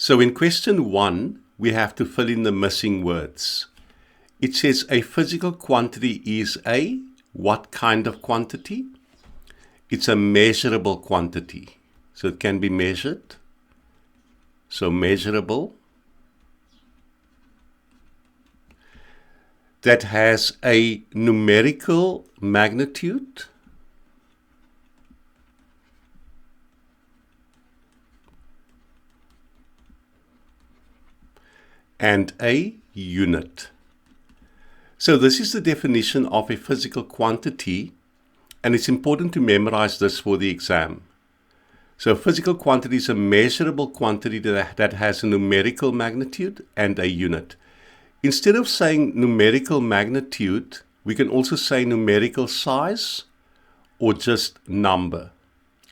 So in question 1, we have to fill in the missing words. It says a physical quantity is a what kind of quantity? It's a measurable quantity. So it can be measured. So measurable. That has a numerical magnitude. And a unit. So this is the definition of a physical quantity, and it's important to memorize this for the exam. So a physical quantity is a measurable quantity that has a numerical magnitude and a unit. Instead of saying numerical magnitude, we can also say numerical size or just number.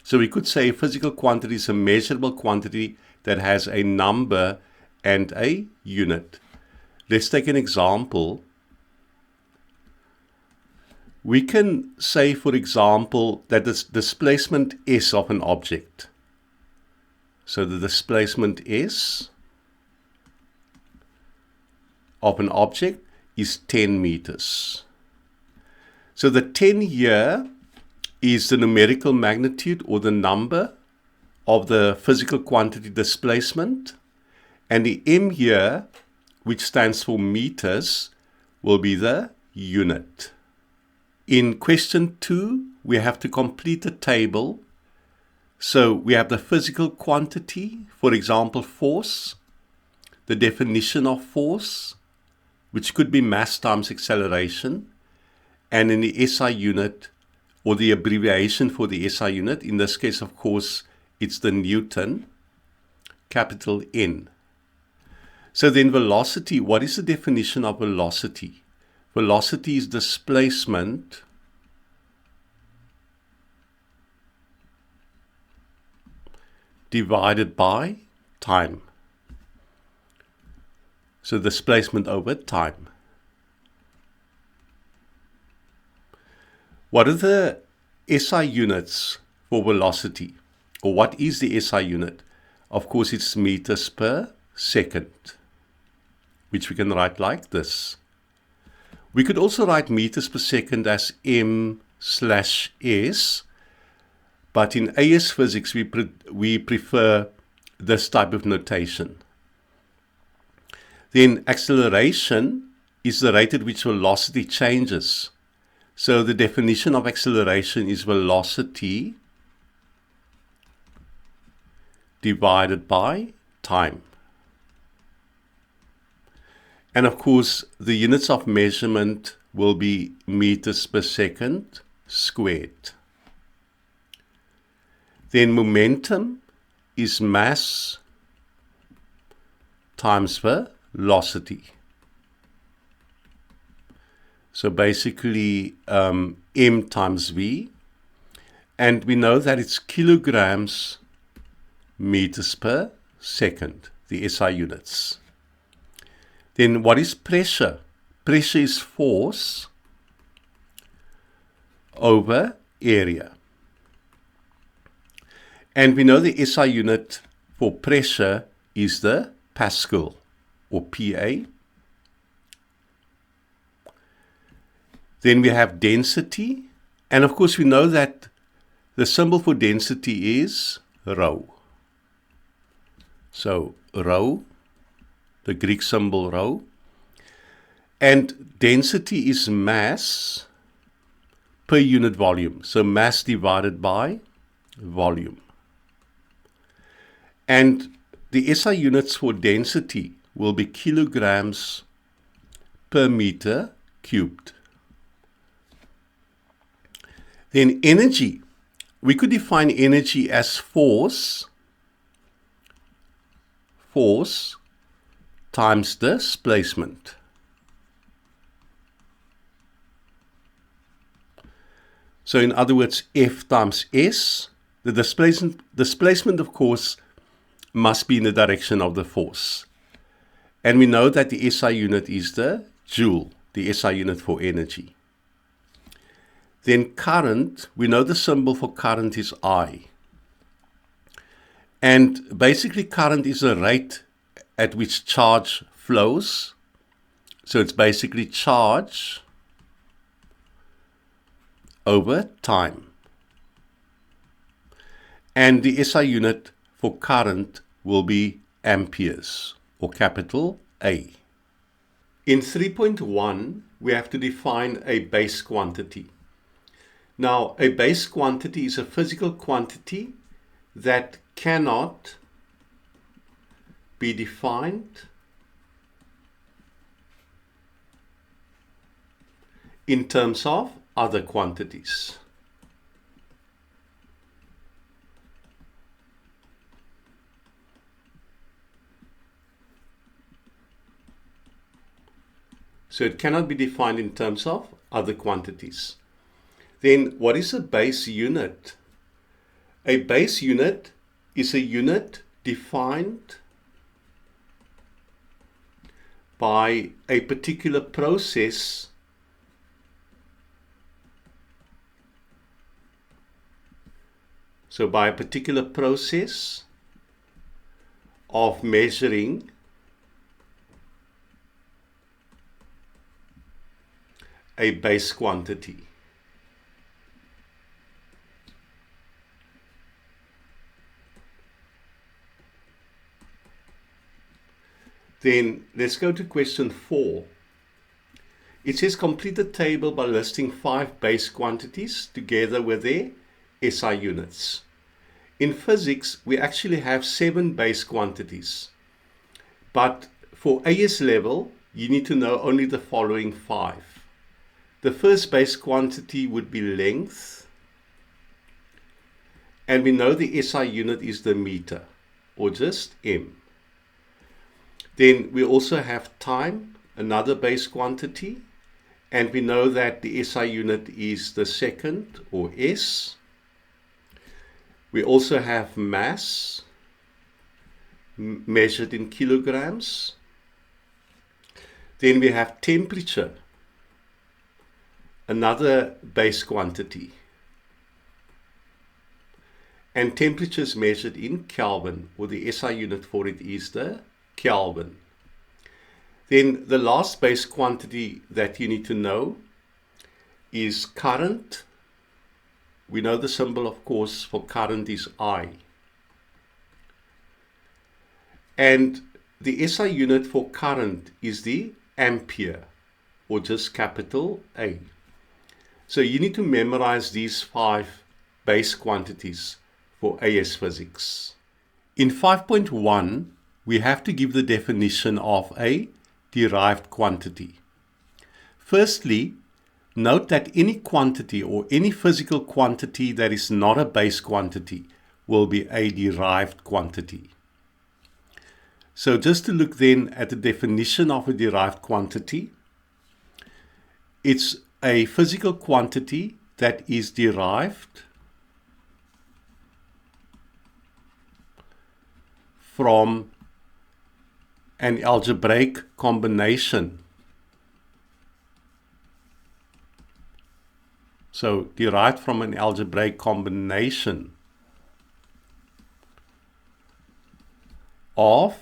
So we could say a physical quantity is a measurable quantity that has a number and a unit. Let's take an example. We can say, for example, that the displacement S of an object. So the displacement S of an object is 10 meters. So the 10 here is the numerical magnitude or the number of the physical quantity displacement. And the M here, which stands for meters, will be the unit. In question 2, we have to complete a table. So we have the physical quantity, for example, force, the definition of force, which could be mass times acceleration, and in the SI unit, or the abbreviation for the SI unit, in this case, of course, it's the Newton, capital N. So then velocity, what is the definition of velocity? Velocity is displacement divided by time. So displacement over time. What are the SI units for velocity? Or what is the SI unit? Of course, it's meters per second, which we can write like this. We could also write meters per second as m/s, but in AS physics we prefer this type of notation. Then acceleration is the rate at which velocity changes. So the definition of acceleration is velocity divided by time. And of course, the units of measurement will be meters per second squared. Then momentum is mass times velocity. So basically m times v. And we know that it's kilograms meters per second, the SI units. Then what is pressure? Pressure is force over area. And we know the SI unit for pressure is the Pascal or PA. Then we have density. And of course we know that the symbol for density is rho. So rho, the Greek symbol rho. And density is mass per unit volume. So mass divided by volume. And the SI units for density will be kilograms per meter cubed. Then energy. We could define energy as force times displacement. So in other words, F times S. The displacement of course must be in the direction of the force. And we know that the SI unit is the joule, the SI unit for energy. Then current, we know the symbol for current is I. And basically current is a rate at which charge flows. So it's basically charge over time. And the SI unit for current will be amperes, or capital A. In 3.1, we have to define a base quantity. Now, a base quantity is a physical quantity that cannot be defined in terms of other quantities. So it cannot be defined in terms of other quantities. Then what is a base unit? A base unit is a unit defined by a particular process by a particular process of measuring a base quantity. Then let's go to question 4. It says complete the table by listing 5 base quantities together with their SI units. In physics, we actually have 7 base quantities. But for AS level, you need to know only the following 5. The first base quantity would be length. And we know the SI unit is the meter, or just M. Then we also have time, another base quantity. And we know that the SI unit is the second, or S. We also have mass, measured in kilograms. Then we have temperature, another base quantity. And temperature is measured in Kelvin, or the SI unit for it is the Kelvin. Then the last base quantity that you need to know is current. We know the symbol, of course, for current is I. And the SI unit for current is the ampere, or just capital A. So you need to memorize these 5 base quantities for AS physics. In 5.1, we have to give the definition of a derived quantity. Firstly, note that any quantity or any physical quantity that is not a base quantity will be a derived quantity. So just to look then at the definition of a derived quantity, it's a physical quantity that is derived from an algebraic combination. So derived from an algebraic combination of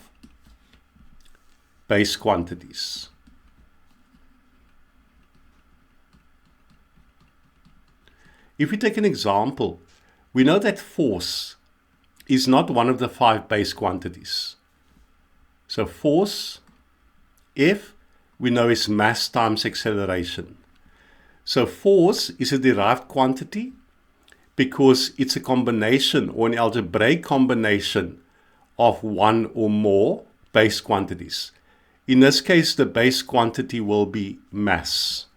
base quantities. If we take an example, we know that force is not one of the 5 base quantities. So force, F, we know is mass times acceleration. So force is a derived quantity because it's a combination, or an algebraic combination, of one or more base quantities. In this case, the base quantity will be mass.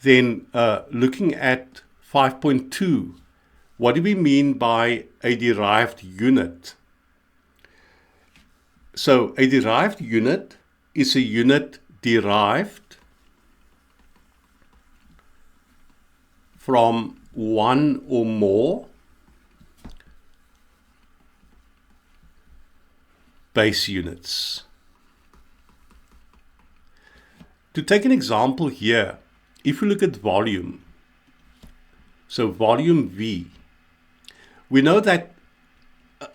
Then looking at 5.2, what do we mean by a derived unit? So a derived unit is a unit derived from one or more base units. To take an example here, if you look at volume, so volume V, We know that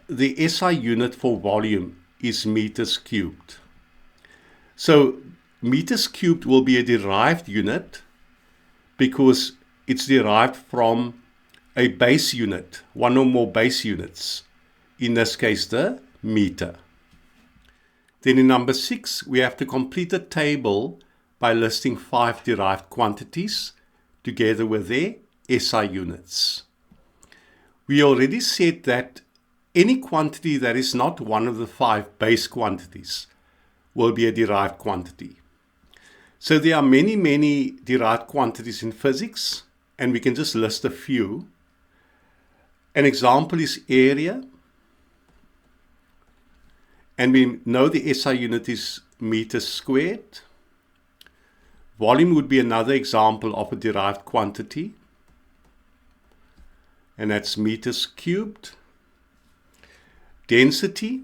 the SI unit for volume is meters cubed. So meters cubed will be a derived unit because it's derived from a base unit, one or more base units, in this case the meter. Then in number 6, we have to complete the table by listing 5 derived quantities together with their SI units. We already said that any quantity that is not one of the 5 base quantities will be a derived quantity. So there are many derived quantities in physics, and we can just list a few. An example is area, and we know the SI unit is meters squared. Volume would be another example of a derived quantity, and that's meters cubed. Density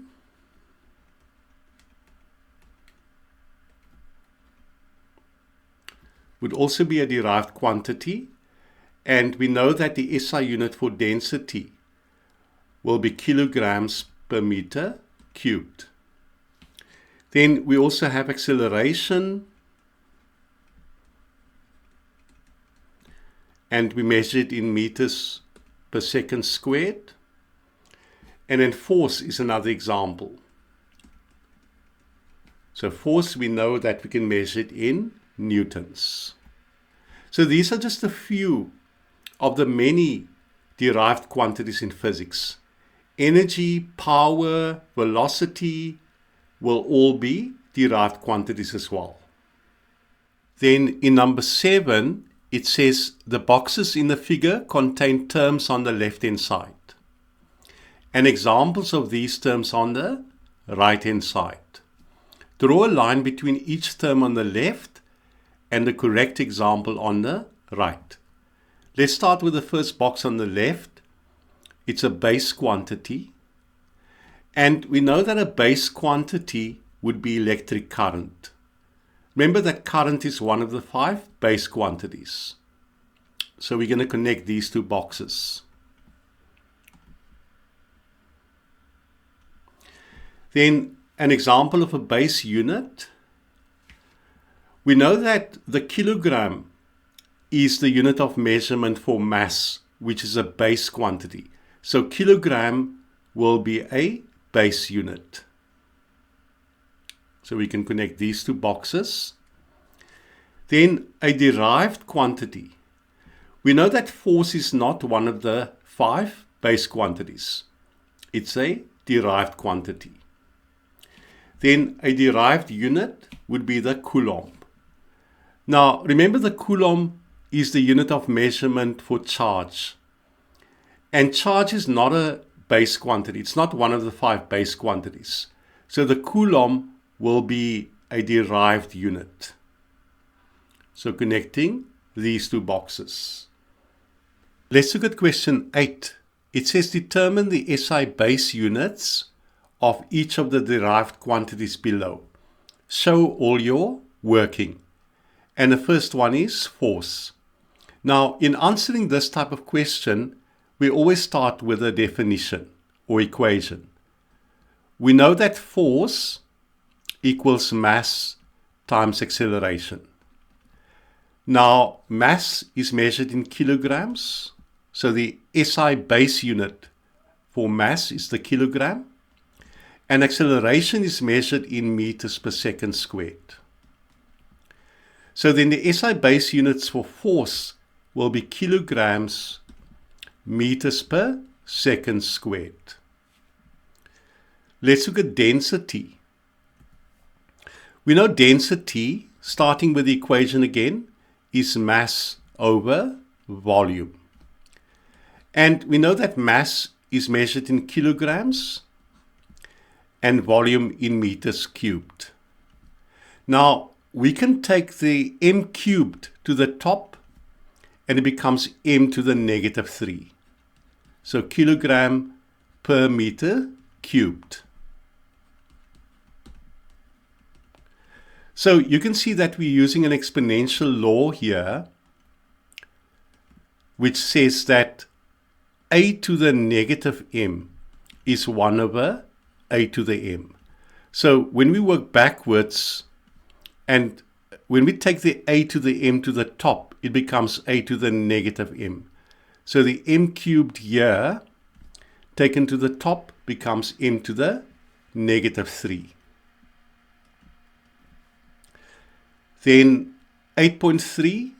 would also be a derived quantity, and we know that the SI unit for density will be kilograms per meter cubed. Then we also have acceleration, and we measure it in meters per second squared. And then force is another example. So force, we know that we can measure it in newtons. So these are just a few of the many derived quantities in physics. Energy, power, velocity will all be derived quantities as well. Then in number 7, it says the boxes in the figure contain terms on the left-hand side, and examples of these terms on the right-hand side. Draw a line between each term on the left and the correct example on the right. Let's start with the first box on the left. It's a base quantity, and we know that a base quantity would be electric current. Remember that current is one of the 5 base quantities. So we're going to connect these 2 boxes. Then an example of a base unit. We know that the kilogram is the unit of measurement for mass, which is a base quantity. So kilogram will be a base unit. So we can connect these 2 boxes. Then a derived quantity. We know that force is not one of the 5 base quantities. It's a derived quantity. Then a derived unit would be the coulomb. Now remember, the coulomb is the unit of measurement for charge. And charge is not a base quantity. It's not one of the 5 base quantities. So the coulomb will be a derived unit. So connecting these 2 boxes. Let's look at question 8. It says determine the SI base units of each of the derived quantities below. Show all your working. And the first one is force. Now, in answering this type of question, we always start with a definition or equation. We know that force equals mass times acceleration. Now, mass is measured in kilograms. So the SI base unit for mass is the kilogram. And acceleration is measured in meters per second squared. So then the SI base units for force will be kilograms meters per second squared. Let's look at density. We know density, starting with the equation again, is mass over volume. And we know that mass is measured in kilograms and volume in meters cubed. Now, we can take the m cubed to the top and it becomes m to the negative 3. So kilogram per meter cubed. So you can see that we're using an exponential law here, which says that a to the negative m is 1 over a to the m. So when we work backwards, and when we take the a to the m to the top, it becomes a to the negative m. So the m cubed here, taken to the top, becomes m to the negative 3. Then 8.3,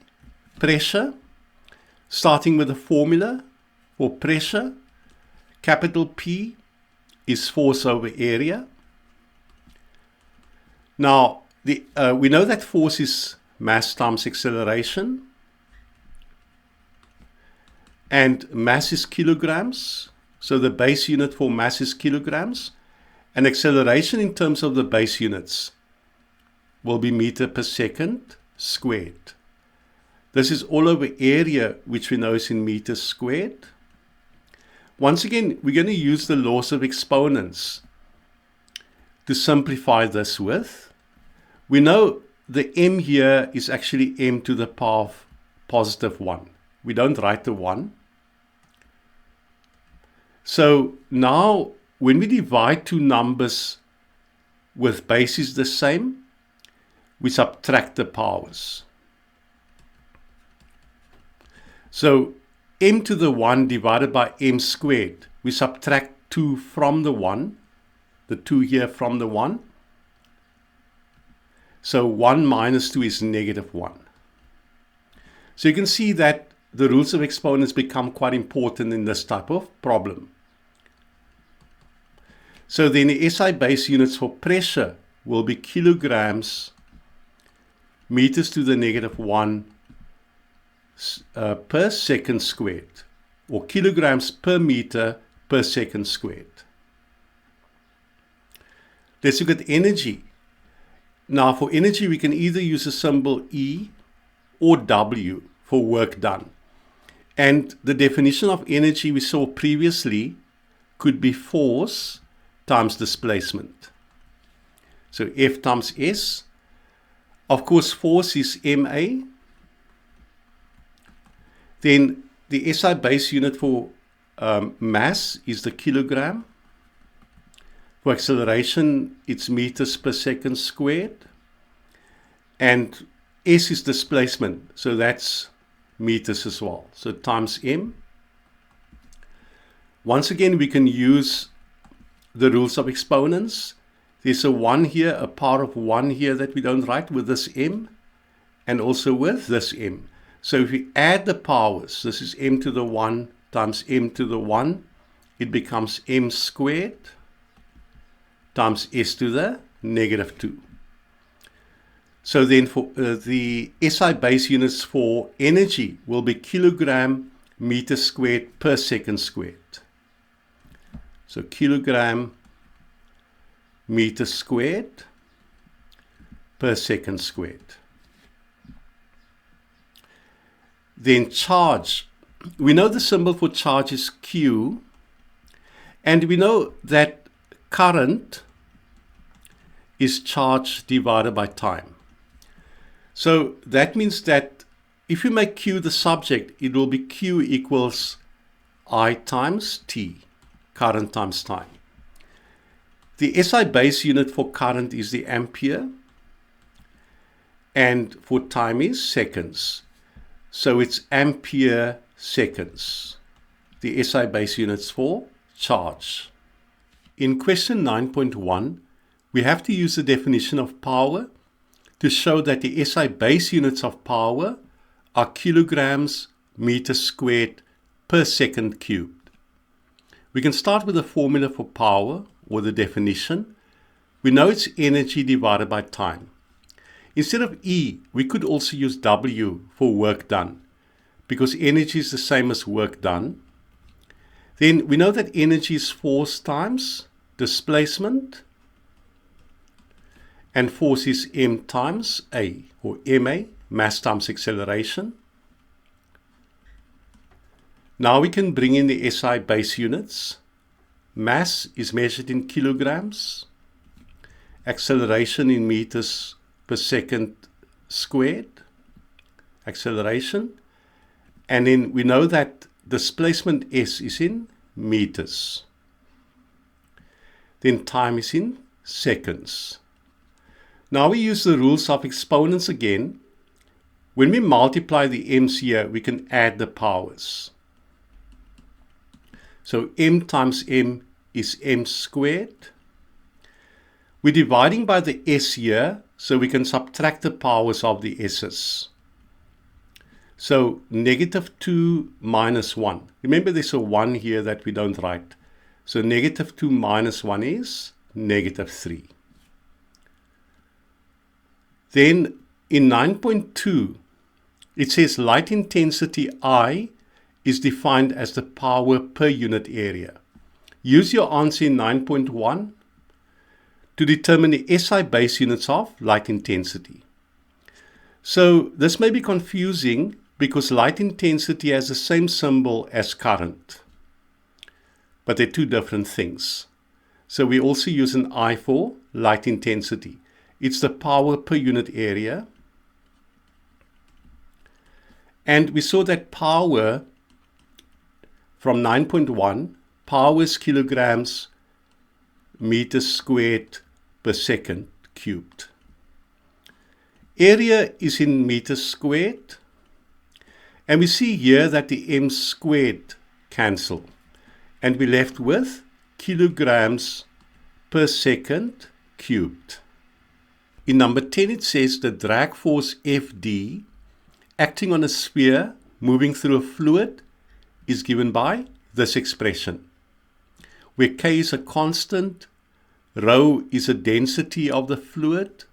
pressure. Starting with the formula for pressure, capital P is force over area. Now, we know that force is mass times acceleration, and mass is kilograms, so the base unit for mass is kilograms, and acceleration in terms of the base units will be meter per second squared. This is all over area, which we know is in meters squared. Once again, we're going to use the laws of exponents to simplify this with. We know the m here is actually m to the power of positive 1. We don't write the 1. So now, when we divide two numbers with bases the same, we subtract the powers. So m to the 1 divided by m squared, we subtract 2 from the 1, the 2 here from the 1. So 1 minus 2 is negative 1. So you can see that the rules of exponents become quite important in this type of problem. So then the SI base units for pressure will be kilograms meters to the negative 1 per second squared, or kilograms per meter per second squared. Let's look at energy. Now for energy, we can either use a symbol E or W for work done. And the definition of energy we saw previously could be force times displacement. So F times S. Of course, force is MA. Then the SI base unit for mass is the kilogram. For acceleration, it's meters per second squared. And S is displacement, so that's meters as well. So times M. Once again, we can use the rules of exponents. There's a 1 here, a power of 1 here that we don't write with this M, and also with this M. So if we add the powers, this is m to the 1 times m to the 1, it becomes m squared times s to the negative 2. So then for the SI base units for energy will be kilogram meter squared per second squared. So kilogram meter squared per second squared. Then charge. We know the symbol for charge is Q, and we know that current is charge divided by time. So that means that if you make Q the subject, it will be Q equals I times T, current times time. The SI base unit for current is the ampere, and for time is seconds. So it's ampere seconds, the SI base units for charge. In question 9.1, we have to use the definition of power to show that the SI base units of power are kilograms meters squared per second cubed. We can start with the formula for power, or the definition. We know it's energy divided by time. Instead of E, we could also use W for work done, because energy is the same as work done. Then we know that energy is force times displacement, and force is M times A, or MA, mass times acceleration. Now we can bring in the SI base units. Mass is measured in kilograms, acceleration in meters per second squared, acceleration. And then we know that displacement S is in meters. Then time is in seconds. Now we use the rules of exponents again. When we multiply the m's here, we can add the powers. So m times m is m squared. We're dividing by the s here, so we can subtract the powers of the s's. So negative 2 minus 1. Remember there's a 1 here that we don't write. So negative 2 minus 1 is negative 3. Then in 9.2, it says light intensity I is defined as the power per unit area. Use your answer in 9.1 to determine the SI base units of light intensity. So this may be confusing because light intensity has the same symbol as current, but they're two different things. So we also use an I for light intensity. It's the power per unit area. And we saw that power from 9.1, power is kilograms meters squared per second cubed. Area is in meters squared. And we see here that the m squared cancel. And we're left with kilograms per second cubed. In number 10, it says the drag force Fd acting on a sphere moving through a fluid is given by this expression, where K is a constant, rho is a density of the fluid,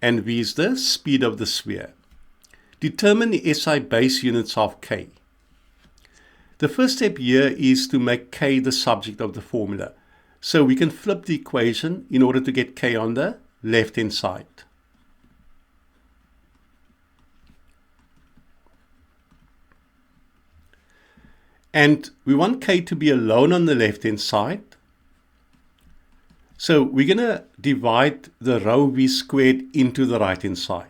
and V is the speed of the sphere. Determine the SI base units of K. The first step here is to make K the subject of the formula. So we can flip the equation in order to get K on the left-hand side. And we want K to be alone on the left-hand side. So we're going to divide the rho V squared into the right-hand side.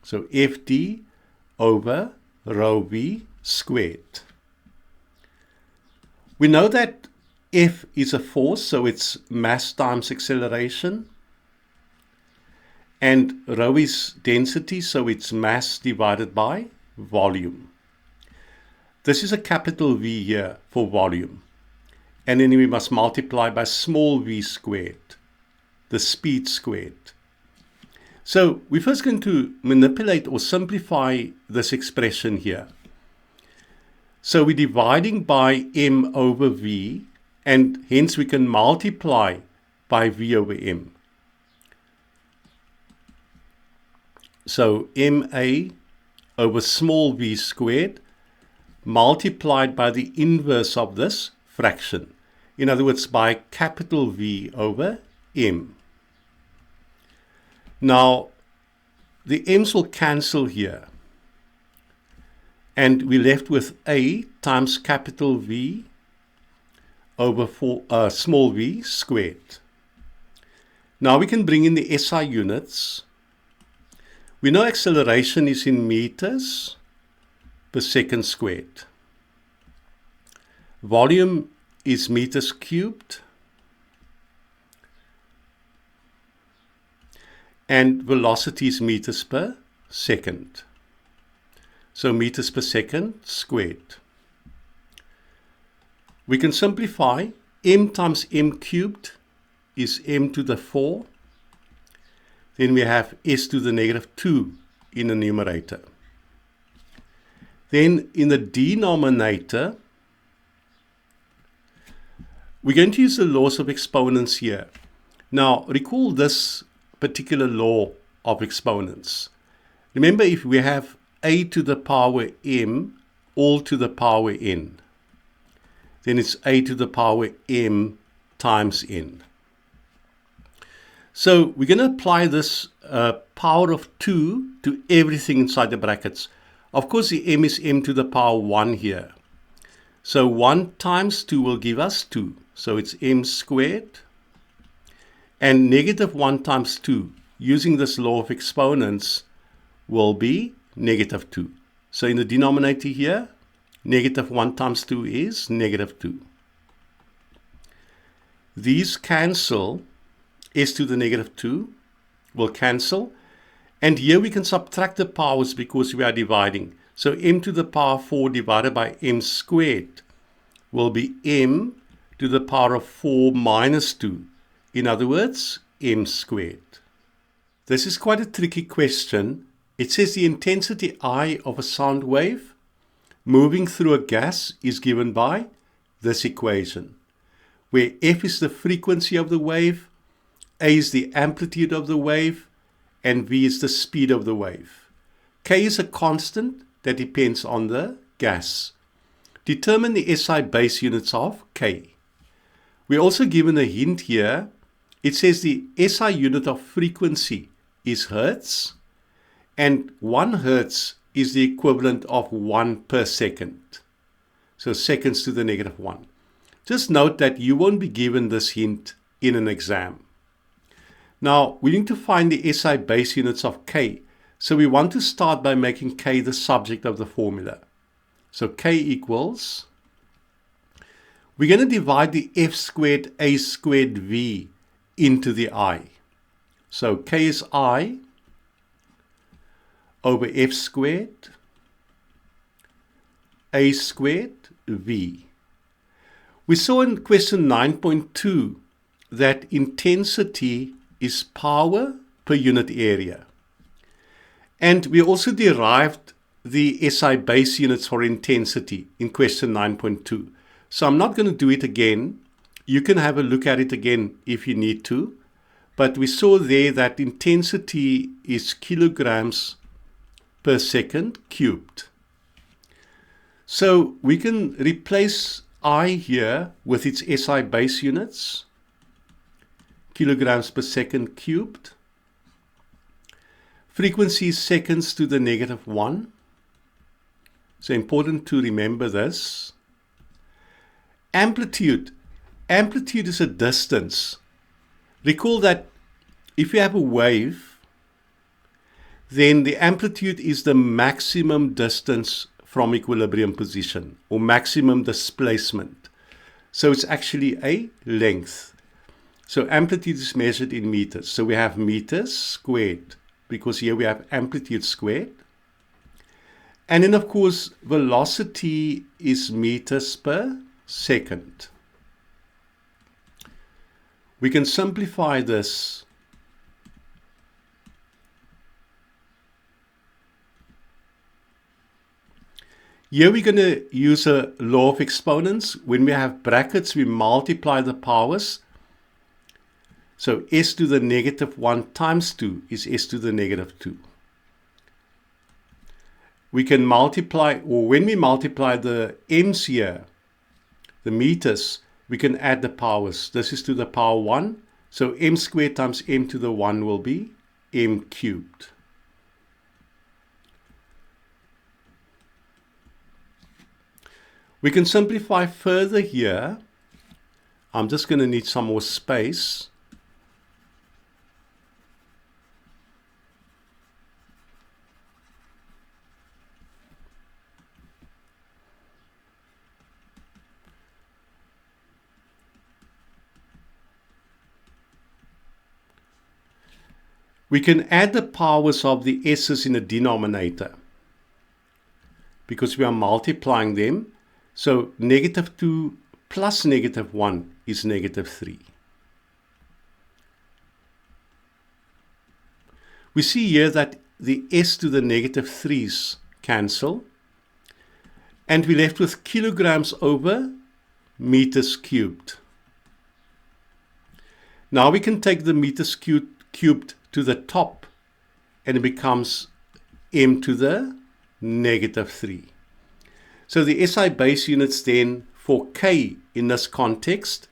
So Fd over rho V squared. We know that F is a force, so it's mass times acceleration. And rho is density, so it's mass divided by volume. This is a capital V here for volume. And then we must multiply by small v squared, the speed squared. So we're first going to manipulate or simplify this expression here. So we're dividing by m over v, and hence we can multiply by v over m. So ma over small v squared multiplied by the inverse of this fraction. In other words, by capital V over m. Now, the m's will cancel here. And we're left with A times capital V over small v squared. Now we can bring in the SI units. We know acceleration is in meters per second squared. Volume is meters cubed. And velocity is meters per second. So meters per second squared. We can simplify. M times m cubed is m to the 4. Then we have s to the negative 2 in the numerator. Then in the denominator, we're going to use the laws of exponents here. Now, recall this particular law of exponents. Remember, if we have a to the power m all to the power n, then it's a to the power m times n. So we're going to apply this power of 2 to everything inside the brackets. Of course, the m is m to the power 1 here. So 1 times 2 will give us 2. So it's m squared. And negative 1 times 2, using this law of exponents, will be negative 2. So in the denominator here, negative 1 times 2 is negative 2. These cancel. S to the negative 2 will cancel. And here we can subtract the powers because we are dividing. So m to the power 4 divided by m squared will be m to the power of 4 minus 2. In other words, m squared. This is quite a tricky question. It says the intensity I of a sound wave moving through a gas is given by this equation, where f is the frequency of the wave, a is the amplitude of the wave, and v is the speed of the wave. K is a constant that depends on the gas. Determine the SI base units of K. We're also given a hint here. It says the SI unit of frequency is Hertz, and 1 Hertz is the equivalent of 1 per second. So seconds to the negative 1. Just note that you won't be given this hint in an exam. Now, we need to find the SI base units of K. So we want to start by making K the subject of the formula. So K equals, we're going to divide the F squared A squared V into the I. So K is I over F squared A squared V. We saw in question 9.2 that intensity is power per unit area. And we also derived the SI base units for intensity in question 9.2. So I'm not going to do it again. You can have a look at it again if you need to. But we saw there that intensity is kilograms per second cubed. So we can replace I here with its SI base units, kilograms per second cubed. Frequency is seconds to the negative 1. So important to remember this. Amplitude. Amplitude is a distance. Recall that if you have a wave, then the amplitude is the maximum distance from equilibrium position or maximum displacement. So it's actually a length. So amplitude is measured in meters. So we have meters squared, because here we have amplitude squared. And then, of course, velocity is meters per second. We can simplify this. Here we're going to use a law of exponents. When we have brackets, we multiply the powers. So s to the negative 1 times 2 is s to the negative 2. We can multiply, or when we multiply the m's here, the meters, we can add the powers. This is to the power 1. So m squared times m to the 1 will be m cubed. We can simplify further here. I'm just going to need some more space. We can add the powers of the s's in the denominator because we are multiplying them. So negative 2 plus negative 1 is negative 3. We see here that the s to the negative 3's cancel, and we're left with kilograms over meters cubed. Now we can take the meters cubed to the top, and it becomes m to the negative 3. So the SI base units then for K in this context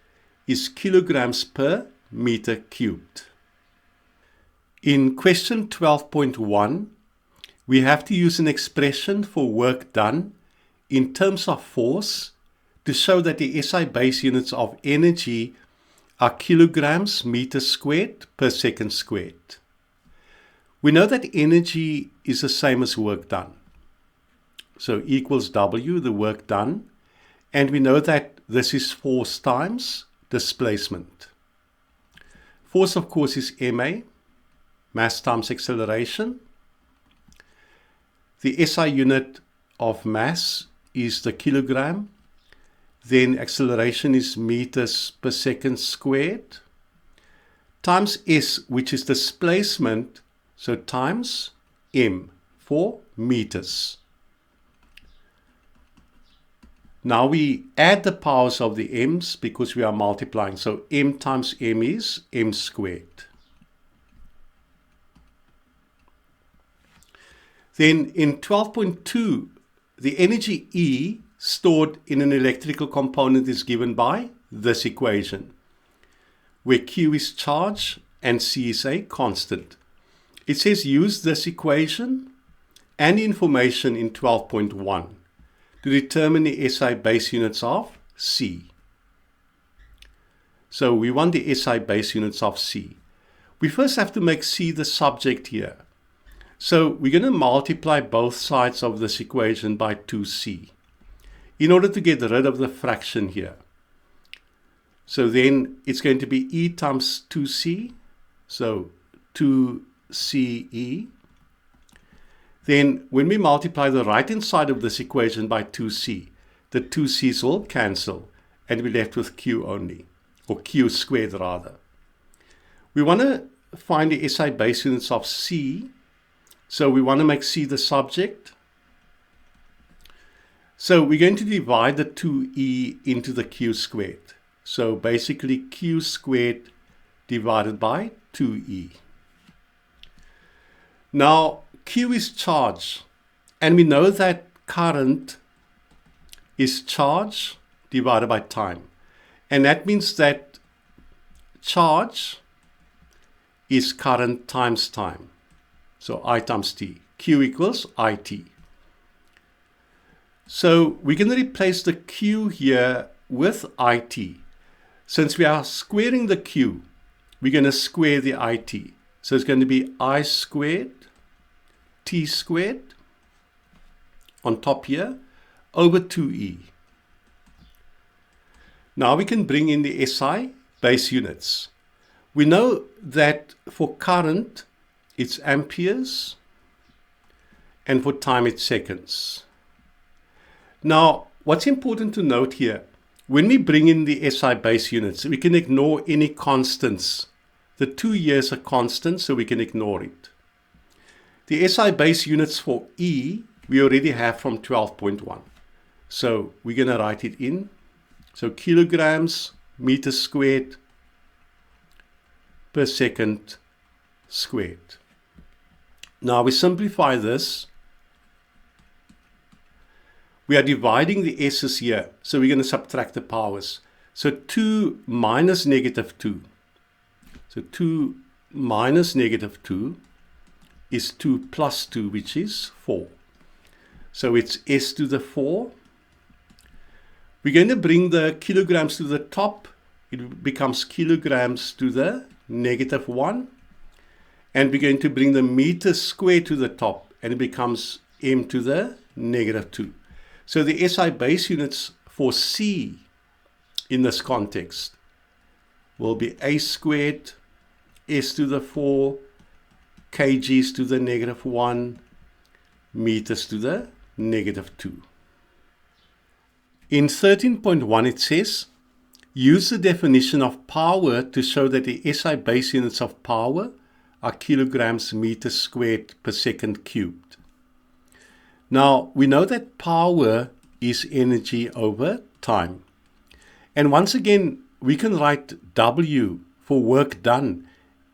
is kilograms per meter cubed. In question 12.1, we have to use an expression for work done in terms of force to show that the SI base units of energy are kilograms meters squared per second squared. We know that energy is the same as work done. so equals W, the work done. And we know that this is force times displacement. Force, of course, is ma, mass times acceleration. The SI unit of mass is the kilogram. Then acceleration is meters per second squared. Times S, which is displacement, so times m for meters. Now we add the powers of the m's because we are multiplying. So m times m is m squared. Then in 12.2, the energy E stored in an electrical component is given by this equation, where Q is charge and C is a constant. It says use this equation and information in 12.1 to determine the SI base units of C. So we want the SI base units of C. We first have to make C the subject here. So we're going to multiply both sides of this equation by 2C in order to get rid of the fraction here. So then it's going to be E times 2C, so 2CE. Then when we multiply the right-hand side of this equation by 2C, the 2C's will cancel and we're left with Q only, or Q squared rather. We want to find the SI base units of C, so we want to make C the subject. So we're going to divide the 2E into the Q squared. So basically Q squared divided by 2E. Now Q is charge, and we know that current is charge divided by time. And that means that charge is current times time. So I times T. Q equals IT. So we're going to replace the Q here with IT. Since we are squaring the Q, we're going to square the IT. So it's going to be I squared T squared on top here over 2E. Now we can bring in the SI base units. We know that for current it's amperes and for time it's seconds. Now what's important to note here, when we bring in the SI base units, we can ignore any constants. The 2 years are constant, so we can ignore it. The SI base units for E, we already have from 12.1. So we're going to write it in. So kilograms, meters squared per second squared. Now we simplify this. We are dividing the S's here, so we're going to subtract the powers. So 2 minus negative 2. So 2 minus negative 2 is 2 plus 2, which is 4. So it's S to the 4. We're going to bring the kilograms to the top. It becomes kilograms to the negative 1. And we're going to bring the meters squared to the top, and it becomes M to the negative 2. So the SI base units for C in this context will be A squared, S to the 4, kgs to the negative 1, meters to the negative 2. In 13.1 it says, use the definition of power to show that the SI base units of power are kilograms meters squared per second cubed. Now, we know that power is energy over time. And once again, we can write W for work done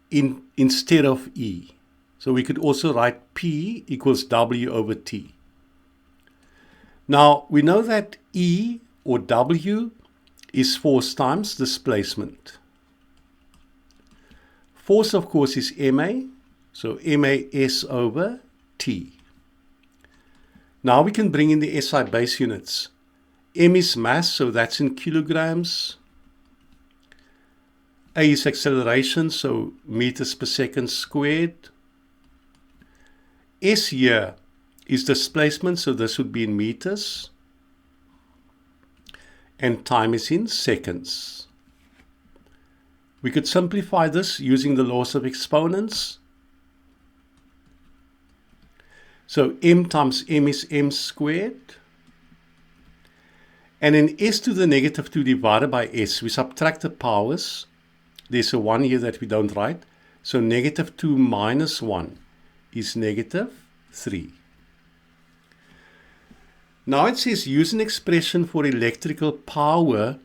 instead of E. So we could also write P equals W over T. Now, we know that E or W is force times displacement. Force, of course, is MA. So MAS over T. Now we can bring in the SI base units. M is mass, so that's in kilograms. A is acceleration, so meters per second squared. S here is displacement, so this would be in meters. And time is in seconds. We could simplify this using the laws of exponents. So m times m is m squared. And in s to the negative 2 divided by s, we subtract the powers. There's a 1 here that we don't write. So negative 2 minus 1 is negative 3. Now it says use an expression for electrical power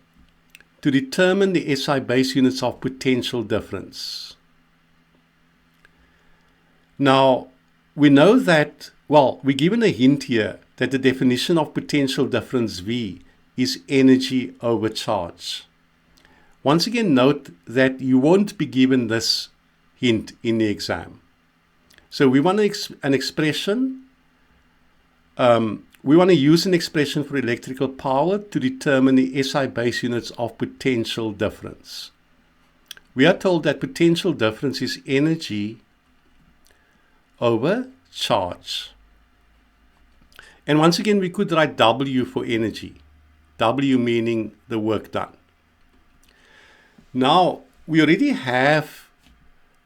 to determine the SI base units of potential difference. Now, we know that, well, we're given a hint here that the definition of potential difference V is energy over charge. Once again, note that you won't be given this hint in the exam. So we want an expression. We want to use an expression for electrical power to determine the SI base units of potential difference. We are told that potential difference is energy over charge. And once again, we could write W for energy. W meaning the work done. Now, we already have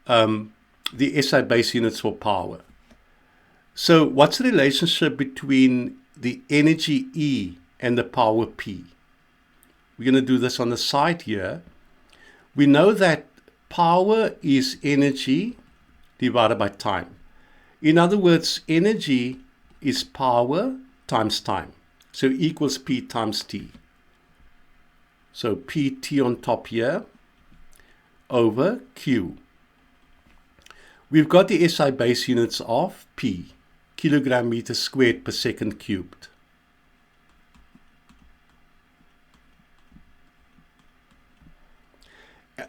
the SI base units for power. So what's the relationship between the energy E and the power P? We're going to do this on the side here. We know that power is energy divided by time. In other words, energy is power times time. So equals P times T. So PT on top here over Q. We've got the SI base units of P, kilogram meter squared per second cubed.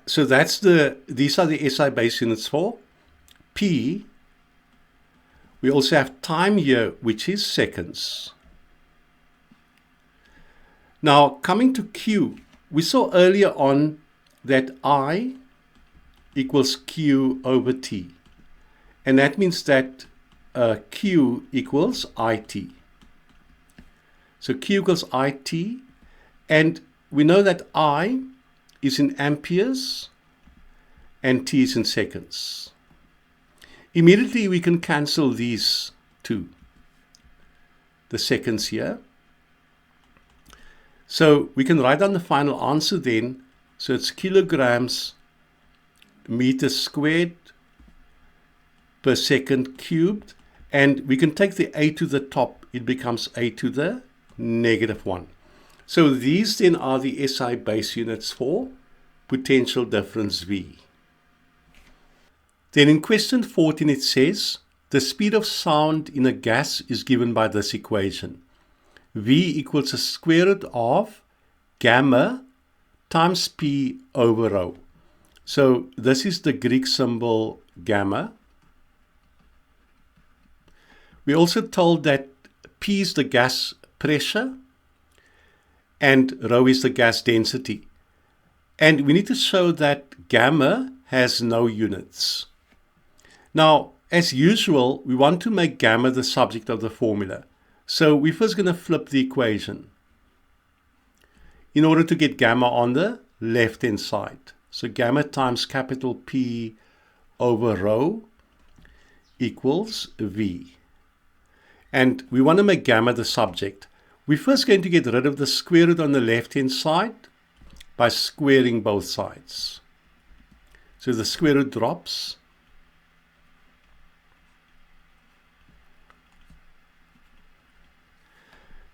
So these are the SI base units for P. We also have time here, which is seconds. Now, coming to Q, we saw earlier on that I equals Q over T. And that means that Q equals IT. So Q equals IT. And we know that I is in amperes and T is in seconds. Immediately we can cancel these two, the seconds here. So we can write down the final answer then. So it's kilograms meters squared per second cubed. And we can take the a to the top. It becomes a to the negative 1. So these then are the SI base units for potential difference V. Then in question 14 it says, the speed of sound in a gas is given by this equation. V equals the square root of gamma times P over rho. So this is the Greek symbol gamma. We're also told that P is the gas pressure and rho is the gas density. And we need to show that gamma has no units. Now, as usual, we want to make gamma the subject of the formula. So we're first going to flip the equation in order to get gamma on the left-hand side. So gamma times capital P over rho equals V. And we want to make gamma the subject. We're first going to get rid of the square root on the left-hand side by squaring both sides. So the square root drops.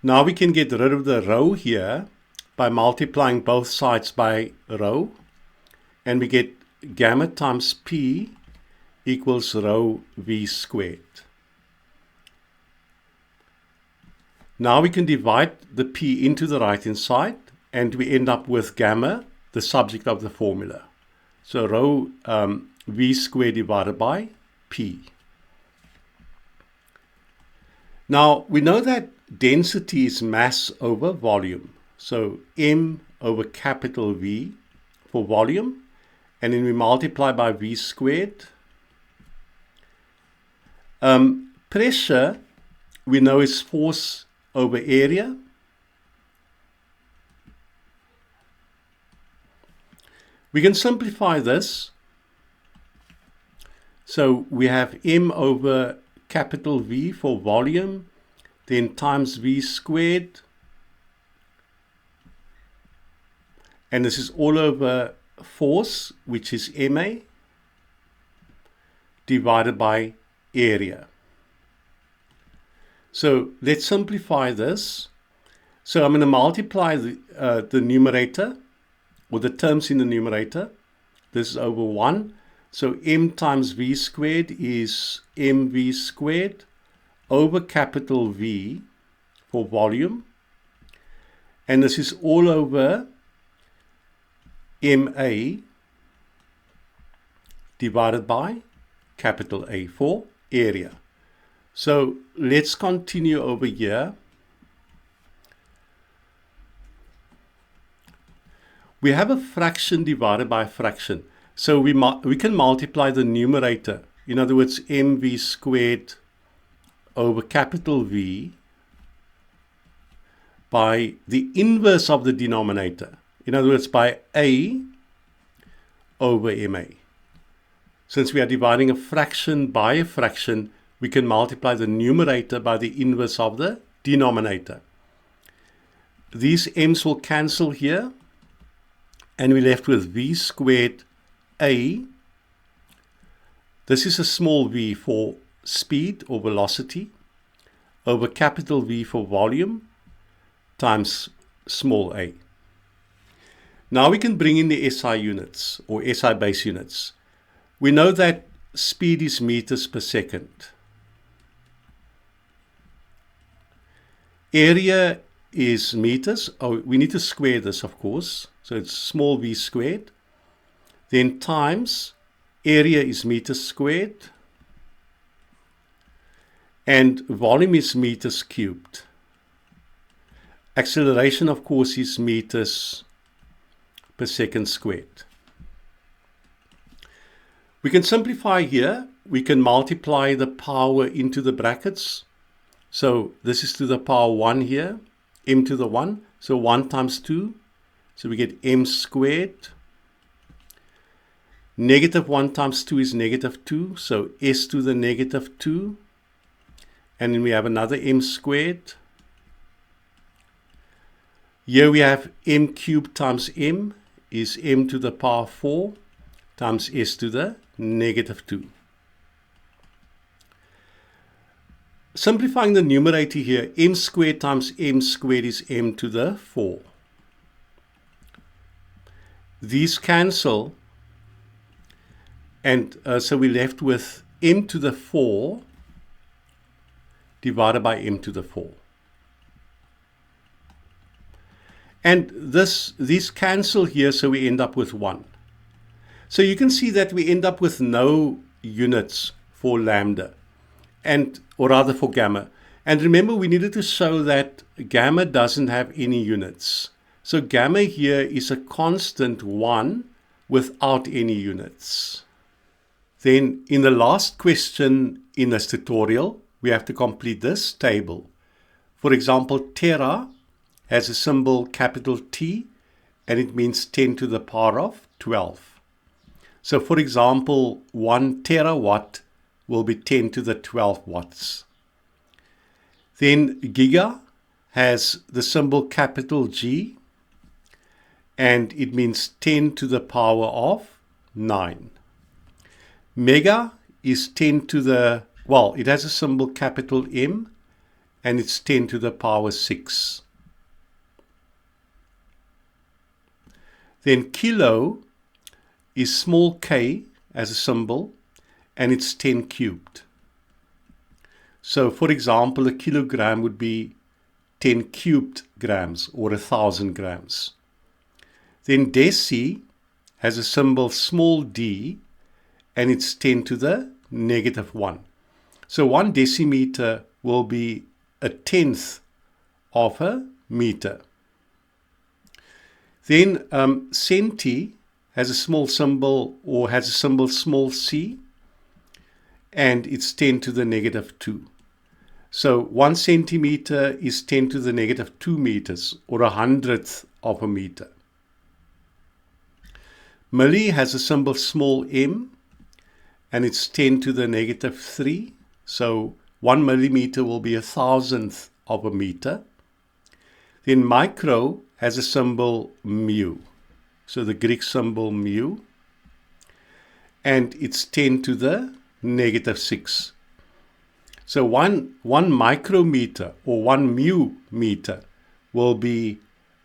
Now we can get rid of the rho here by multiplying both sides by rho. And we get gamma times P equals rho V squared. Now we can divide the P into the right-hand side, and we end up with gamma, the subject of the formula. So rho V squared divided by P. Now we know that density is mass over volume. So M over capital V for volume, and then we multiply by V squared. Pressure we know is force over area. We can simplify this. So we have m over capital V for volume, then times V squared. And this is all over force, which is MA, divided by area. So let's simplify this. So I'm going to multiply the numerator, or the terms in the numerator. This is over 1. So m times V squared is mv squared over capital V for volume. And this is all over MA divided by capital A for area. So let's continue over here. We have a fraction divided by a fraction. So we can multiply the numerator. In other words, mv squared over capital V by the inverse of the denominator. In other words, by A over MA. Since we are dividing a fraction by a fraction, we can multiply the numerator by the inverse of the denominator. These m's will cancel here, and we're left with V squared A. This is a small v for speed or velocity over capital V for volume times small a. Now we can bring in the SI units or SI base units. We know that speed is meters per second. Area is meters. Oh, we need to square this, of course. So it's small v squared. Then times area is meters squared. And volume is meters cubed. Acceleration, of course, is meters per second squared. We can simplify here. We can multiply the power into the brackets. So this is to the power 1 here, m to the 1. So 1 times 2. So we get m squared. Negative 1 times 2 is negative 2. So s to the negative 2. And then we have another m squared. Here we have m cubed times m is m to the power 4 times s to the negative 2. Simplifying the numerator here, m squared times m squared is m to the 4. These cancel, and so we're left with m to the 4 divided by m to the 4. And these cancel here, so we end up with 1. So you can see that we end up with no units for lambda, or rather for gamma. And remember, we needed to show that gamma doesn't have any units. So gamma here is a constant 1 without any units. Then in the last question in this tutorial, we have to complete this table. For example, tera has a symbol capital T, and it means 10 to the power of 12. So for example, 1 terawatt will be 10 to the 12 watts. Then giga has the symbol capital G, and it means 10 to the power of 9. Mega is 10 to the, well, it has a symbol capital M, and it's 10 to the power 6. Then kilo is small k as a symbol, and it's 10 cubed. So for example, a kilogram would be 10 cubed grams or 1,000 grams. Then deci has a symbol small d, and it's 10 to the negative 1. So 1 decimeter will be a tenth of a meter. Then centi has a small symbol, or has a symbol small c, and it's 10 to the negative 2. So 1 centimeter is 10 to the negative 2 meters, or 100th of a meter. Milli has a symbol small m, and it's 10 to the negative 3. So 1 millimeter will be 1,000th of a meter. Then micro has a symbol mu. So the Greek symbol mu, and it's 10 to the negative 6. So one micrometer or 1 mu meter will be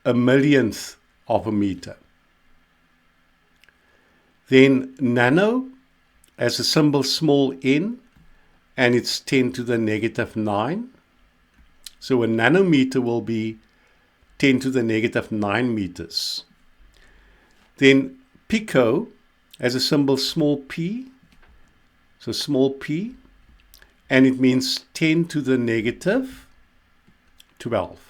1,000,000th of a meter. Then nano has a symbol small n, and it's 10 to the negative 9. So a nanometer will be 10 to the negative 9 meters. Then pico has a symbol small p, so small p, and it means 10 to the negative 12.